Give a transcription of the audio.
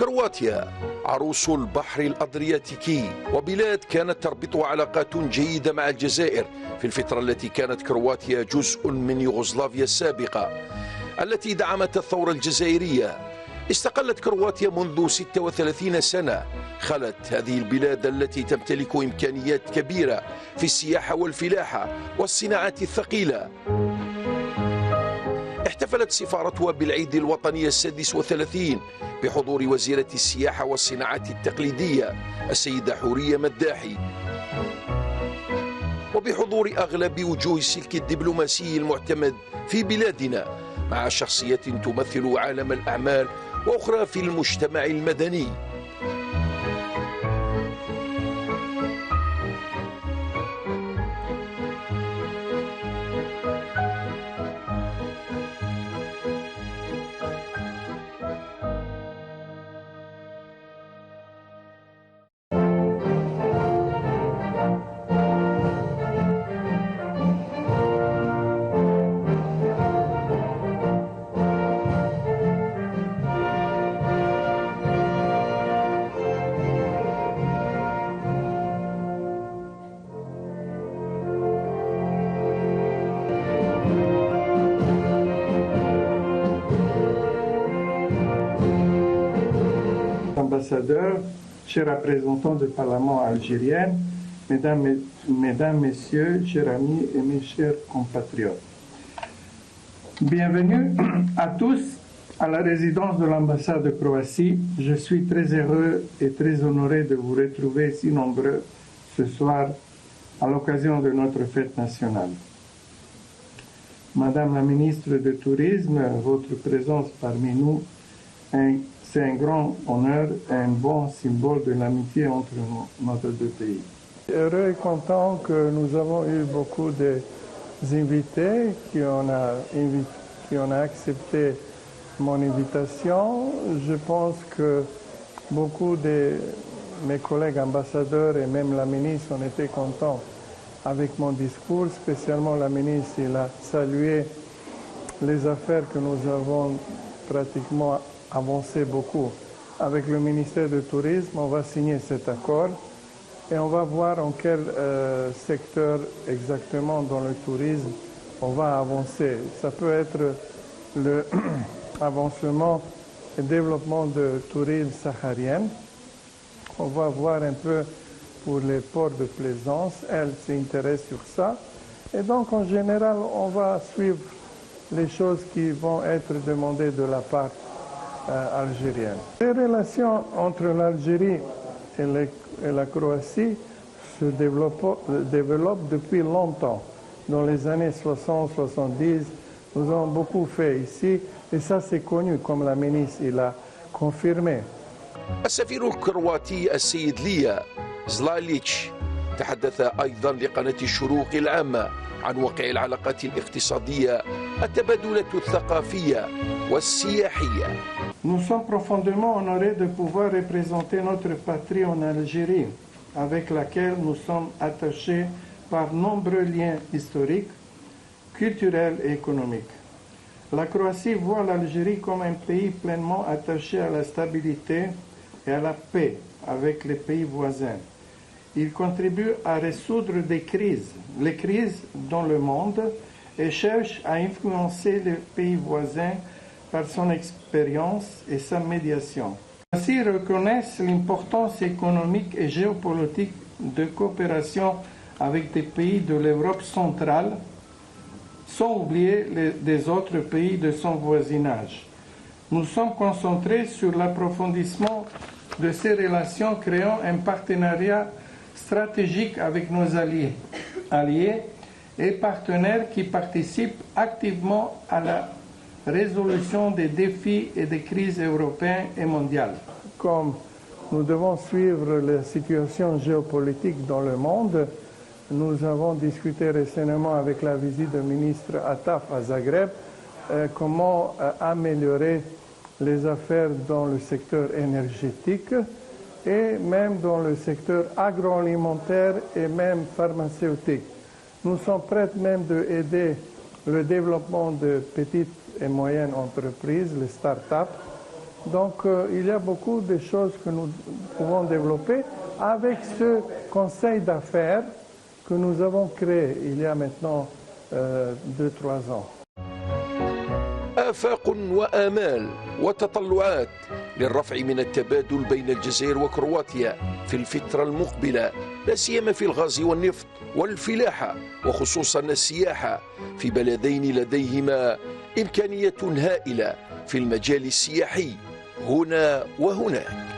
كرواتيا عروس البحر الأدرياتيكي، وبلاد كانت تربطها علاقات جيدة مع الجزائر في الفترة التي كانت كرواتيا جزء من يوغوسلافيا السابقة التي دعمت الثورة الجزائرية. استقلت كرواتيا منذ 36 سنة. خلت هذه البلاد التي تمتلك إمكانيات كبيرة في السياحة والفلاحة والصناعات الثقيلة. احتفلت سفارتها بالعيد الوطني 36 بحضور وزيرة السياحة والصناعات التقليدية السيدة حورية مداحي، وبحضور أغلب وجوه السلك الدبلوماسي المعتمد في بلادنا، مع شخصية تمثل عالم الأعمال وأخرى في المجتمع المدني. Ambassadeurs, chers représentants du Parlement algérien, mesdames, messieurs, chers amis et mes chers compatriotes. Bienvenue à tous à la résidence de l'ambassade de Croatie. Je suis très heureux et très honoré de vous retrouver si nombreux ce soir à l'occasion de notre fête nationale. Madame la ministre du Tourisme, votre présence parmi nous c'est un grand honneur et un bon symbole de l'amitié entre nos deux pays. Heureux et content que nous avons eu beaucoup d'invités qui ont accepté mon invitation. Je pense que beaucoup de mes collègues ambassadeurs et même la ministre ont été contents avec mon discours. Spécialement la ministre, il a salué les affaires que nous avons pratiquement avancé beaucoup. Avec le ministère du Tourisme, on va signer cet accord et on va voir en quel secteur exactement dans le tourisme on va avancer. Ça peut être l'avancement et développement du tourisme saharien. On va voir un peu pour les ports de plaisance. Elle s'intéresse sur ça. Et donc, en général, on va suivre les choses qui vont être demandées de la part algérienne. Les relations entre l'Algérie et la Croatie se développent depuis longtemps. Dans les années 60-70, nous avons beaucoup fait ici, et ça c'est connu, comme la ministre il a confirmé. السفير الكرواتي السيد ليا زلاليتش تحدث أيضا لقناة الشروق العامة عن واقع العلاقات الاقتصادية، التبادلات الثقافية والسياحية. Nous sommes profondément honorés de pouvoir représenter notre patrie en Algérie, avec laquelle nous sommes attachés par nombreux liens historiques, culturels et économiques. La Croatie voit l'Algérie comme un pays pleinement attaché à la stabilité et à la paix avec les pays voisins. Il contribue à résoudre les crises dans le monde, et cherche à influencer les pays voisins par son expérience et sa médiation. Ainsi reconnaissent l'importance économique et géopolitique de coopération avec des pays de l'Europe centrale, sans oublier des autres pays de son voisinage. Nous sommes concentrés sur l'approfondissement de ces relations, créant un partenariat stratégique avec nos alliés et partenaires qui participent activement à la résolution des défis et des crises européennes et mondiales. Comme nous devons suivre la situation géopolitique dans le monde, nous avons discuté récemment avec la visite du ministre Attaf à Zagreb comment améliorer les affaires dans le secteur énergétique et même dans le secteur agroalimentaire et même pharmaceutique. Nous sommes prêts même d'aider le développement de petites et moyennes entreprises, les start-up, Donc il y a beaucoup de choses que nous pouvons développer avec ce conseil d'affaires que nous avons créé il y a maintenant 2-3 ans. آفاق وآمال وتطلعات للرفع من التبادل بين الجزائر وكرواتيا في الفترة المقبلة، لا سيما في الغاز والنفط والفلاحة، وخصوصا السياحة في بلدين لديهما إمكانية هائلة في المجال السياحي هنا وهناك.